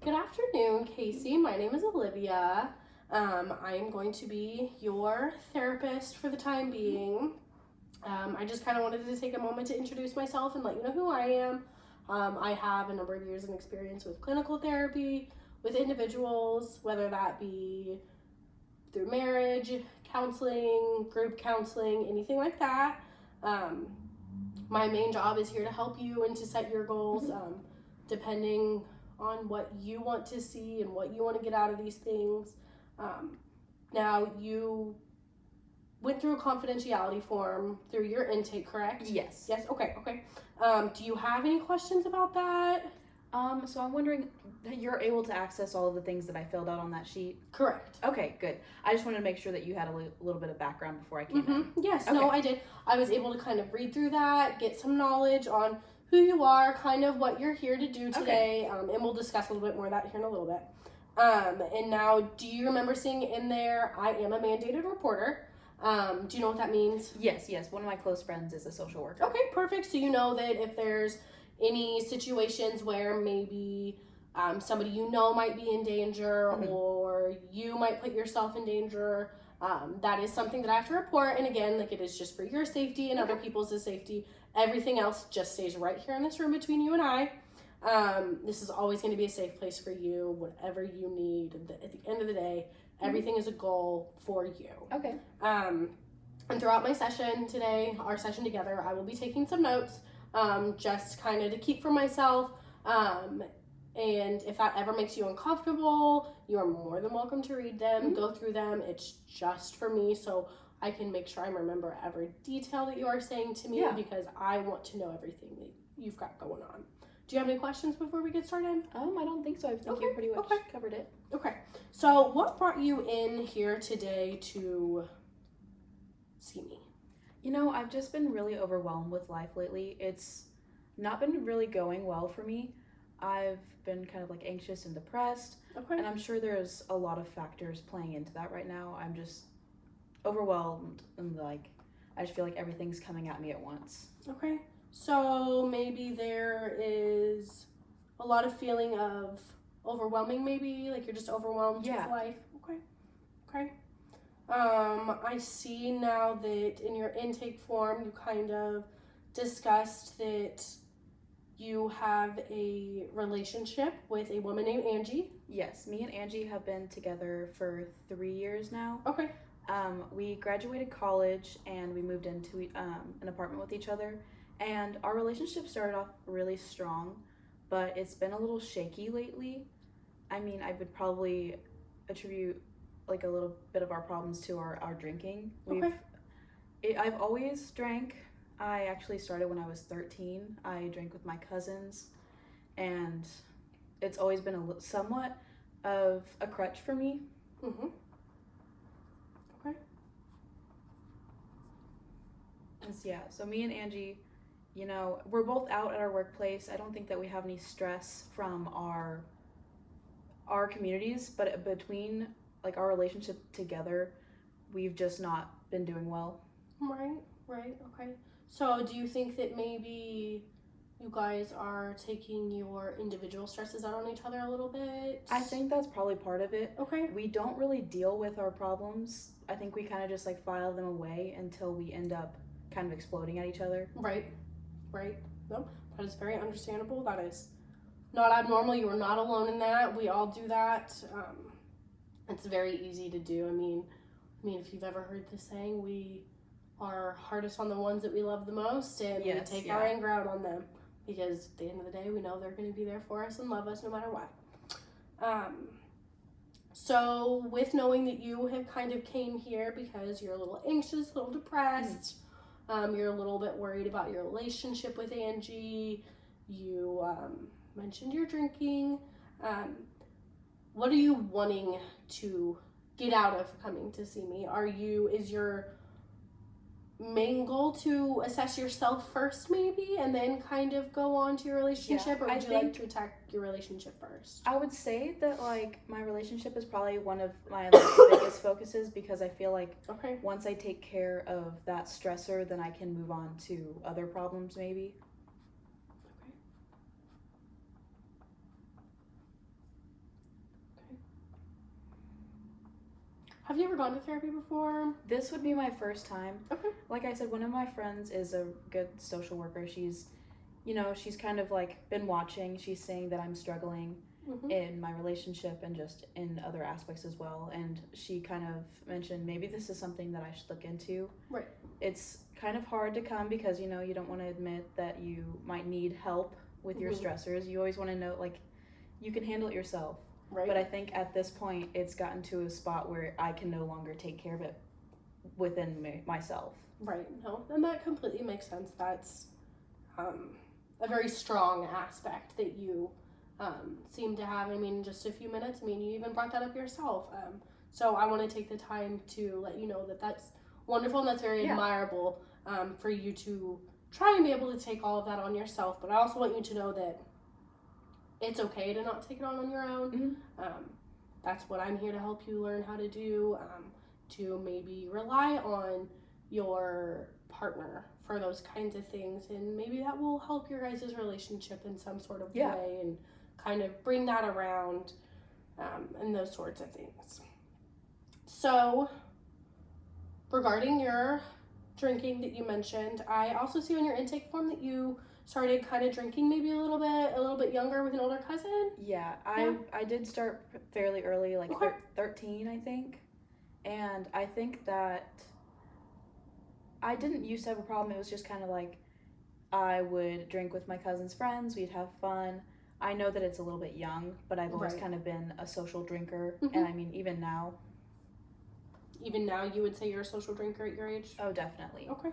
Good afternoon, Casey. My name is Olivia. I am going to be your therapist for the time being. I just kind of wanted to take a moment to introduce myself and let you know who I am. I have a number of years of experience with clinical therapy, with individuals, whether that be through marriage, counseling, group counseling, anything like that. Um, my main job is here to help you and to set your goals, depending on what you want to see and what you want to get out of these things. Now, you went through a confidentiality form through your intake, correct? Yes. Yes, okay. Do you have any questions about that? So I'm wondering that you're able to access all of the things that I filled out on that sheet? Correct. Okay, good. I just wanted to make sure that you had a little bit of background before I came in. Yes, Okay. no, I did. I was able to kind of read through that, get some knowledge on who you are, kind of what you're here to do today, and we'll discuss a little bit more of that here in a little bit. And now, do you remember seeing in there, I am a mandated reporter? Do you know what that means? Yes. One of my close friends is a social worker. Okay, perfect. So you know that if there's any situations where maybe somebody you know might be in danger or you might put yourself in danger, that is something that I have to report. And again, like, it is just for your safety and other people's safety. Everything else just stays right here in this room between you and I. This is always going to be a safe place for you, whatever you need. At the end of the day, everything is a goal for you. Okay. And throughout my session today, our session together, I will be taking some notes, just kind of to keep for myself. And if that ever makes you uncomfortable, you are more than welcome to read them, go through them. It's just for me, so I can make sure I remember every detail that you are saying to me, because I want to know everything that you've got going on. Do you have any questions before we get started? I don't think so. I think you pretty much covered it. Okay. So what brought you in here today to see me? You know, I've just been really overwhelmed with life lately. It's not been really going well for me. I've been kind of like anxious and depressed. Okay. And I'm sure there's a lot of factors playing into that right now. I'm just overwhelmed and like I just feel like everything's coming at me at once. Okay. So maybe there is a lot of feeling of overwhelming, maybe like you're just overwhelmed with life. Okay. I see now that in your intake form you kind of discussed that you have a relationship with a woman named Angie. Yes, me and Angie have been together for 3 years now. Okay. We graduated college and we moved into an apartment with each other, and our relationship started off really strong, but it's been a little shaky lately. I mean, I would probably attribute like a little bit of our problems to our drinking. I've always drank. I actually started when I was 13. I drank with my cousins, and it's always been somewhat of a crutch for me. Okay. So me and Angie, you know, we're both out at our workplace. I don't think that we have any stress from our communities, but between like our relationship together, we've just not been doing well. Right, okay. So do you think that maybe you guys are taking your individual stresses out on each other a little bit? I think that's probably part of it. Okay. We don't really deal with our problems. I think we kind of just like file them away until we end up kind of exploding at each other. Right. No, that is very understandable. That is not abnormal. You are not alone in that. We all do that. It's very easy to do. I mean, if you've ever heard the saying, we are hardest on the ones that we love the most, and we take our anger out on them, because at the end of the day, we know they're going to be there for us and love us no matter what. So with knowing that you have kind of came here because you're a little anxious, a little depressed, you're a little bit worried about your relationship with Angie, you mentioned your drinking, what are you wanting to get out of coming to see me? Is your main goal to assess yourself first, maybe, and then kind of go on to your relationship, or would you like to attack your relationship first? I would say that like my relationship is probably one of my biggest focuses, because I feel like once I take care of that stressor, then I can move on to other problems maybe. Have you ever gone to therapy before? This would be my first time. Okay. Like I said, one of my friends is a good social worker. She's, she's kind of like been watching. She's saying that I'm struggling Mm-hmm. in my relationship and just in other aspects as well. And she kind of mentioned maybe this is something that I should look into. Right. It's kind of hard to come because, you don't want to admit that you might need help with your Mhm. stressors. You always want to know, like, you can handle it yourself. Right. But I think at this point, it's gotten to a spot where I can no longer take care of it within myself. Right. No, and that completely makes sense. That's a very strong aspect that you seem to have. I mean, just a few minutes. I mean, you even brought that up yourself. So I want to take the time to let you know that that's wonderful and that's very admirable for you to try and be able to take all of that on yourself. But I also want you to know that it's okay to not take it on your own. Mm-hmm. That's what I'm here to help you learn how to do, to maybe rely on your partner for those kinds of things, and maybe that will help your guys' relationship in some sort of way and kind of bring that around, and those sorts of things. So regarding your drinking that you mentioned, I also see on your intake form that you started kind of drinking maybe a little bit younger with an older cousin. Yeah, I did start fairly early, like Okay. 13, I think. And I think that I didn't used to have a problem. It was just kind of like I would drink with my cousin's friends. We'd have fun. I know that it's a little bit young, but I've always kind of been a social drinker. Mhm. And I mean, even now. Even now, you would say you're a social drinker at your age? Oh, definitely. Okay.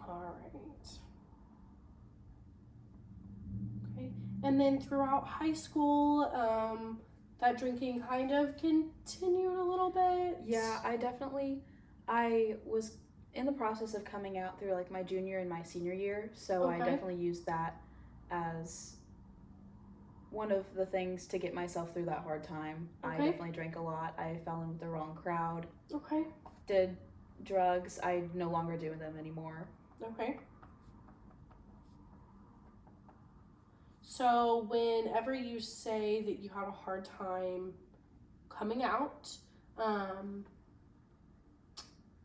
All right. Okay. And then throughout high school, that drinking kind of continued a little bit? Yeah, I was in the process of coming out through like my junior and my senior year, so I definitely used that as one of the things to get myself through that hard time. I definitely drank a lot. I fell in with the wrong crowd. Okay. Did drugs. I no longer do them anymore. Okay. So whenever you say that you had a hard time coming out,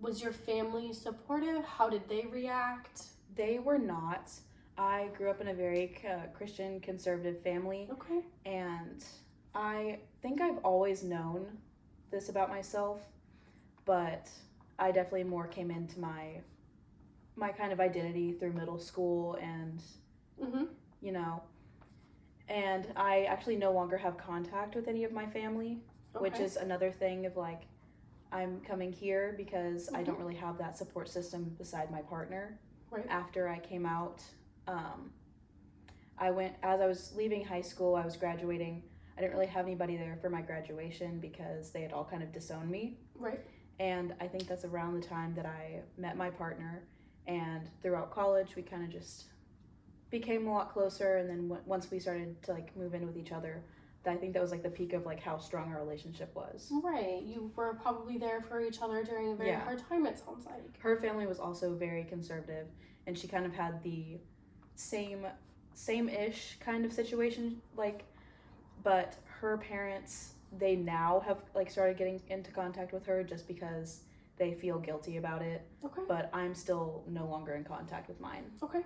was your family supportive? How did they react? They were not. I grew up in a very Christian conservative family. Okay. And I think I've always known this about myself, but I definitely more came into my kind of identity through middle school and, and I actually no longer have contact with any of my family, which is another thing of like, I'm coming here because I don't really have that support system beside my partner. Right. After I came out, as I was leaving high school, I was graduating. I didn't really have anybody there for my graduation because they had all kind of disowned me. Right. And I think that's around the time that I met my partner. And throughout college, we kind of just became a lot closer. And then once we started to like move in with each other, I think that was like the peak of like how strong our relationship was. Right. You were probably there for each other during a very hard time, it sounds like. Her family was also very conservative, and she kind of had the same-ish kind of situation, like, but her parents, they now have like started getting into contact with her just because they feel guilty about it. Okay. But I'm still no longer in contact with mine. Okay.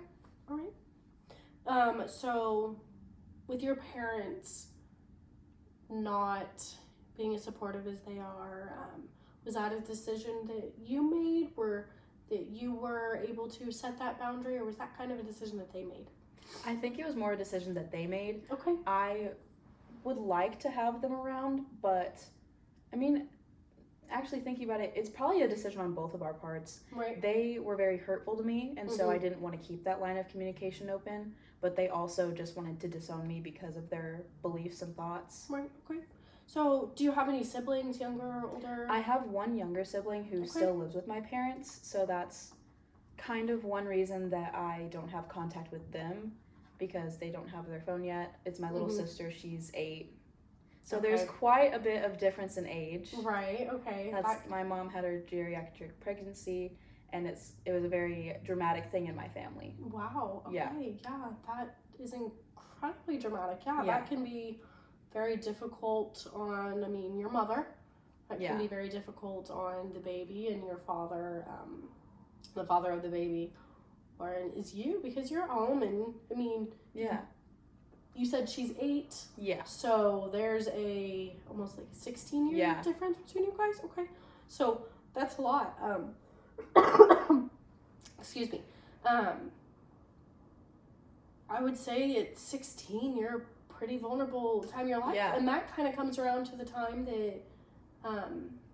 All right. So with your parents not being as supportive as they are, was that a decision that you made, that you were able to set that boundary, or was that kind of a decision that they made? I think it was more a decision that they made. Okay. I would like to have them around, but I mean, actually thinking about it, it's probably a decision on both of our parts. Right. They were very hurtful to me, and so I didn't want to keep that line of communication open, but they also just wanted to disown me because of their beliefs and thoughts. Right. Okay. So do you have any siblings, younger or older? I have one younger sibling who still lives with my parents, so that's kind of one reason that I don't have contact with them, because they don't have their phone yet. It's my little sister. She's 8. So there's quite a bit of difference in age. Right, okay. My mom had her geriatric pregnancy, and it was a very dramatic thing in my family. Wow, okay, yeah, that is incredibly dramatic. Yeah, Yeah. that can be very difficult on, I mean, your mother. That can be very difficult on the baby and your father, the father of the baby, or is you, because you're at home. And I mean, Yeah. you said she's 8. Yeah. So there's a almost like 16-year difference between you guys. Okay, so that's a lot. Excuse me. I would say at 16, you're a pretty vulnerable time in your life, and that kind of comes around to the time that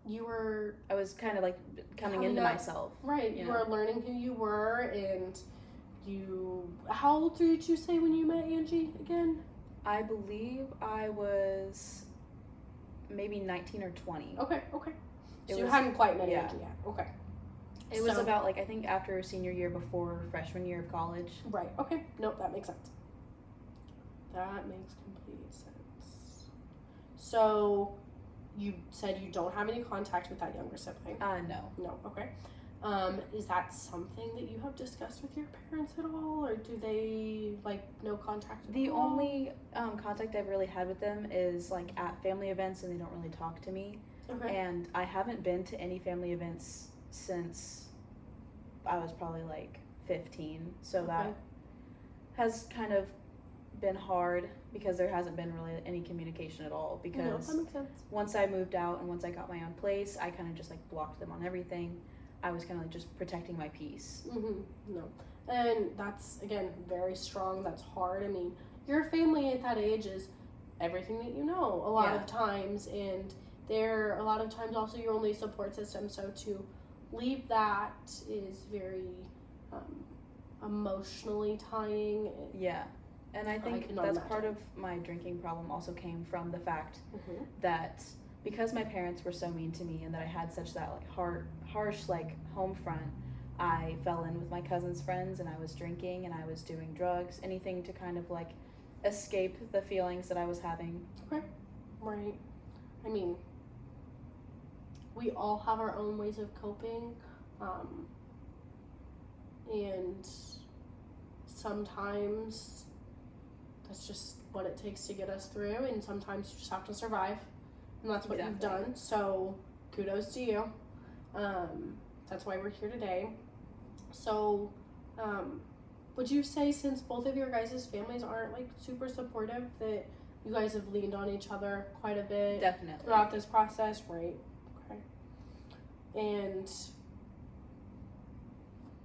you were. I was kind of like coming into myself. Right, you were learning who you were, and you. How old did you say when you met Angie again? I believe I was maybe 19 or 20. Okay. So you hadn't quite met Angie yet. Okay. It was about, like, I think after senior year, before freshman year of college. Right. Okay. Nope, that makes sense. That makes complete sense. So, you said you don't have any contact with that younger sibling? No. No. Okay. Is that something that you have discussed with your parents at all, or do they, like, no contact at all? The only contact I've really had with them is, like, at family events, and they don't really talk to me. Okay. And I haven't been to any family events since I was probably, like, 15. So that has kind of been hard, because there hasn't been really any communication at all. Because that makes sense. Once I moved out and once I got my own place, I kind of just, like, blocked them on everything. I was kind of like just protecting my peace. No. And that's, again, very strong. That's hard. I mean, your family at that age is everything that you know a lot of times, and they're a lot of times also your only support system. So to leave that is very emotionally tying. Yeah. And I think that's part of my drinking problem also came from the fact that because my parents were so mean to me, and that I had such that, like, harsh, like, home front, I fell in with my cousin's friends, and I was drinking, and I was doing drugs, anything to kind of, like, escape the feelings that I was having. Okay. Right. I mean, we all have our own ways of coping, and sometimes that's just what it takes to get us through, and sometimes you just have to survive, and that's what you've done. So kudos to you. That's why we're here today. So would you say, since both of your guys' families aren't, like, super supportive, that you guys have leaned on each other quite a bit throughout this process? Right. Okay. And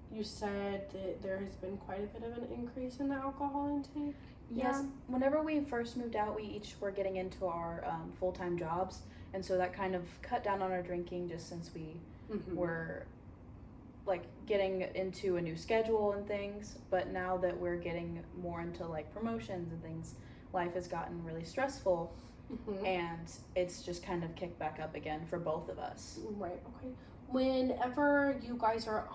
you said that there has been quite a bit of an increase in the alcohol intake? Yes. Whenever we first moved out, we each were getting into our full-time jobs, and so that kind of cut down on our drinking, just since we were, like, getting into a new schedule and things. But now that we're getting more into, like, promotions and things, life has gotten really stressful, and it's just kind of kicked back up again for both of us. Right. Okay. Whenever you guys are,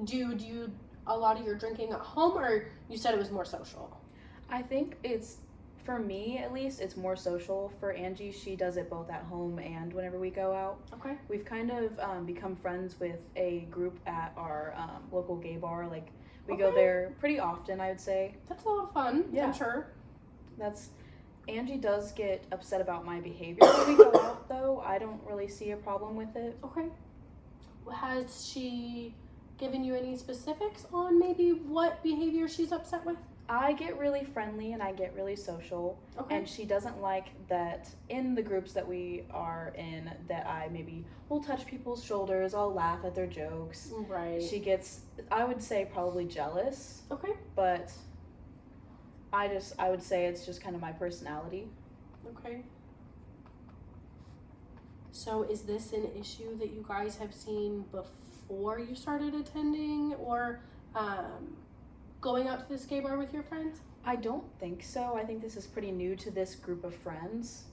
do you a lot of your drinking at home, or you said it was more social? I think it's, for me at least, it's more social. For Angie, she does it both at home and whenever we go out. Okay. We've kind of become friends with a group at our local gay bar. Like, we go there pretty often, I would say. That's a lot of fun. Yeah. I'm sure. Angie does get upset about my behavior when we go out, though. I don't really see a problem with it. Okay. Has she given you any specifics on maybe what behavior she's upset with? I get really friendly and I get really social. Okay. And she doesn't like that in the groups that we are in, that I maybe will touch people's shoulders, I'll laugh at their jokes. Right. She gets, I would say, probably jealous. Okay. But I would say it's just kind of my personality. Okay. So is this an issue that you guys have seen before you started attending, or going out to this gay bar with your friends? I don't think so. I think this is pretty new to this group of friends.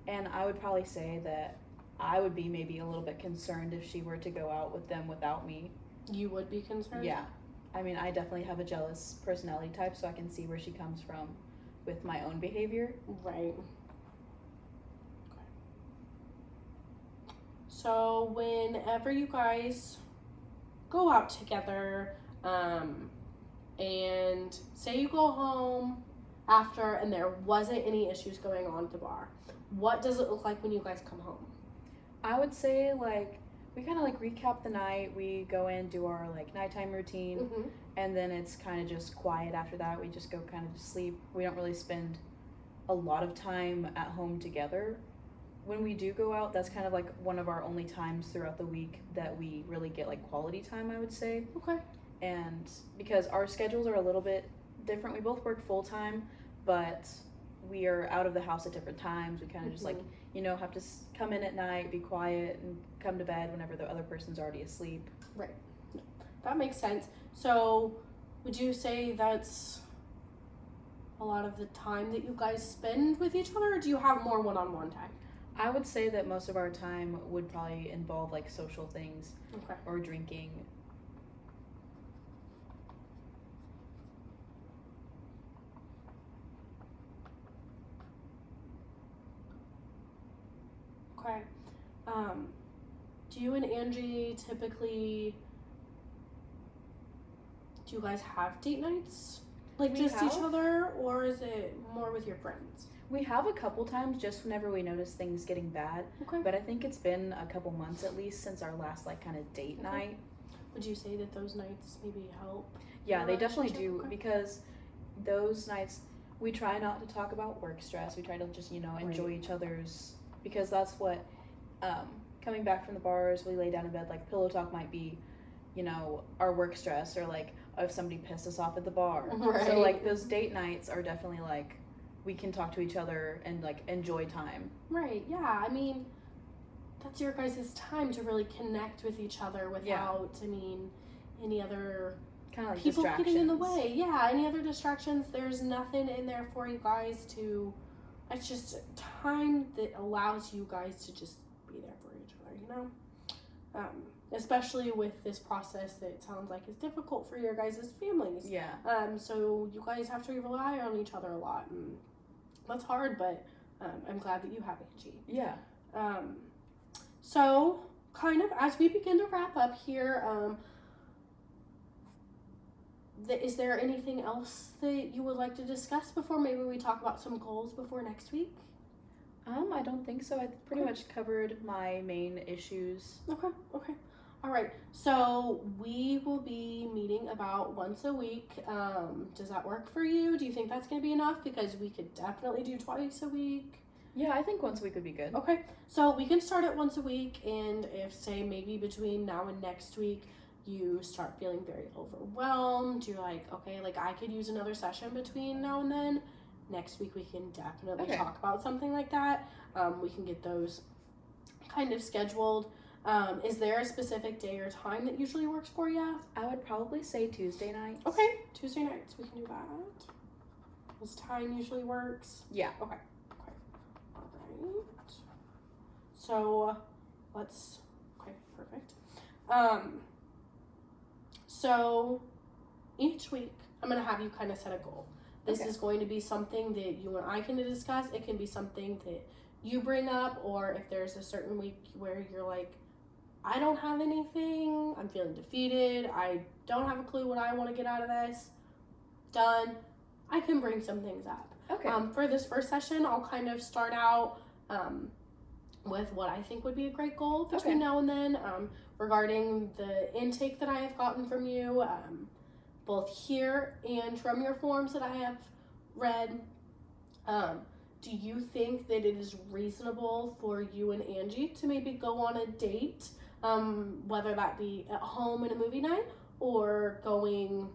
And I would probably say that I would be maybe a little bit concerned if she were to go out with them without me. You would be concerned? Yeah. I mean, I definitely have a jealous personality type, so I can see where she comes from with my own behavior. Right. Okay. So whenever you guys go out together, and say you go home after and there wasn't any issues going on at the bar, what does it look like when you guys come home? I would say like we kind of like recap the night. We go in, do our like nighttime routine, Mm-hmm. and then it's kind of just quiet after that. We just go kind of to sleep. We don't really spend a lot of time at home together. When we do go out, that's kind of like one of our only times throughout the week that we really get like quality time, I would say. Okay. And because our schedules are a little bit different, we both work full time, but we are out of the house at different times. We kind of just like, you know, have to come in at night, be quiet, and come to bed whenever the other person's already asleep. Right. That makes sense. So, would you say that's a lot of the time that you guys spend with each other, or do you have more one-on-one time? I would say that most of our time would probably involve like social things Okay. or drinking. Okay. Do you and Angie typically, do you guys have date nights? Like We just each have. other, or is it more with your friends? We have a couple times just whenever we notice things getting bad, Okay. but I think it's been a couple months at least since our last like kind of date Okay. night. Would you say that those nights maybe help? Yeah, your they definitely relationship? do Okay. because those nights we try not to talk about work stress. We try to just, you know, enjoy Right. each other's because that's what coming back from the bars, we lay down in bed like pillow talk might be, you know, our work stress or like if somebody pissed us off at the bar. Right. So like those date nights are definitely like we can talk to each other and like enjoy time. Right, yeah. I mean, that's your guys' time to really connect with each other without, I mean, any other Kind of like people distractions. getting in the way. Yeah, any other distractions. There's nothing in there for you guys to. It's just time that allows you guys to just be there for each other, you know? Especially with this process that sounds like is difficult for your guys' families. Yeah. So you guys have to rely on each other a lot, and that's hard, but I'm glad that you have Angie. Yeah. So, kind of as we begin to wrap up here, is there anything else that you would like to discuss before maybe we talk about some goals before next week? I don't think so. I pretty Okay. much covered my main issues. Okay. All right. So we will be meeting about once a week. Does that work for you? Do you think that's going to be enough? Because we could definitely do twice a week. Yeah, I think once a week would be good. Okay. So we can start at once a week, and if say maybe between now and next week you start feeling very overwhelmed, you're like, okay, like I could use another session between now and then. Next week we can definitely Okay. talk about something like that. We can get those kind of scheduled. Is there a specific day or time that usually works for you? I would probably say Tuesday nights. Okay, Tuesday nights we can do that. This time usually works. Yeah. Okay. All right. So let's. Okay, perfect. So each week I'm gonna have you kind of set a goal. This Okay. is going to be something that you and I can discuss. It can be something that you bring up, or if there's a certain week where you're like, I don't have anything, I'm feeling defeated, I don't have a clue what I want to get out of this, done, I can bring some things up. Okay. For this first session, I'll kind of start out with what I think would be a great goal between Okay. now and then regarding the intake that I have gotten from you, both here and from your forms that I have read. Do you think that it is reasonable for you and Angie to maybe go on a date, whether that be at home in a movie night or going,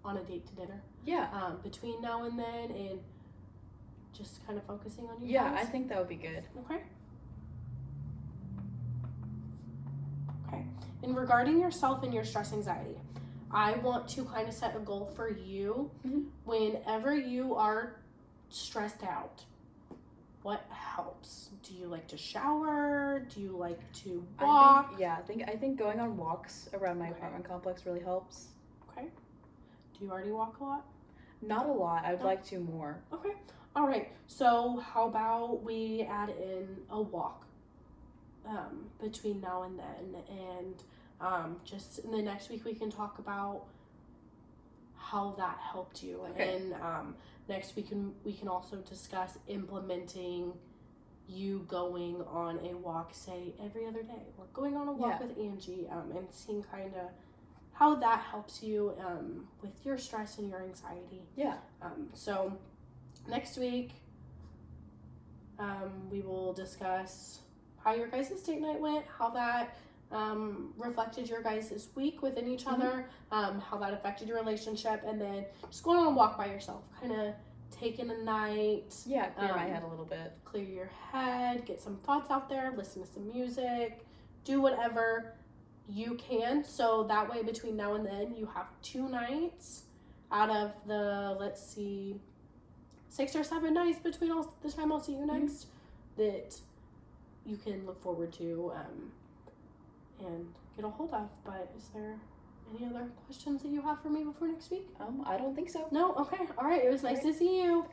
on a date to dinner? Yeah. Between now and then, and just kind of focusing on you Yeah, guys? I think that would be good. Okay. And regarding yourself and your stress anxiety, I want to kind of set a goal for you. Mhm. Whenever you are stressed out, what helps? Do you like to shower? Do you like to walk? I think going on walks around my Okay. apartment complex really helps. Okay. Do you already walk a lot? Not a lot. I'd No. like to more. Okay. All right. So how about we add in a walk between now and then, and just in the next week we can talk about how that helped you. Okay. And next we can also discuss implementing you going on a walk, say every other day, or going on a walk with Angie, and seeing kind of how that helps you with your stress and your anxiety. Yeah. So next week, we will discuss how your guys' date night went, how that reflected your guys' week within each other, how that affected your relationship, and then just going on a walk by yourself, kind of taking a night. Yeah, clear my head a little bit. Clear your head, get some thoughts out there, listen to some music, do whatever you can. So that way, between now and then, you have 2 nights out of the, let's see, 6 or 7 nights between the time I'll see you next that you can look forward to and get a hold of. But is there any other questions that you have for me before next week? I don't think so. No? Okay. All right. It was nice to see you.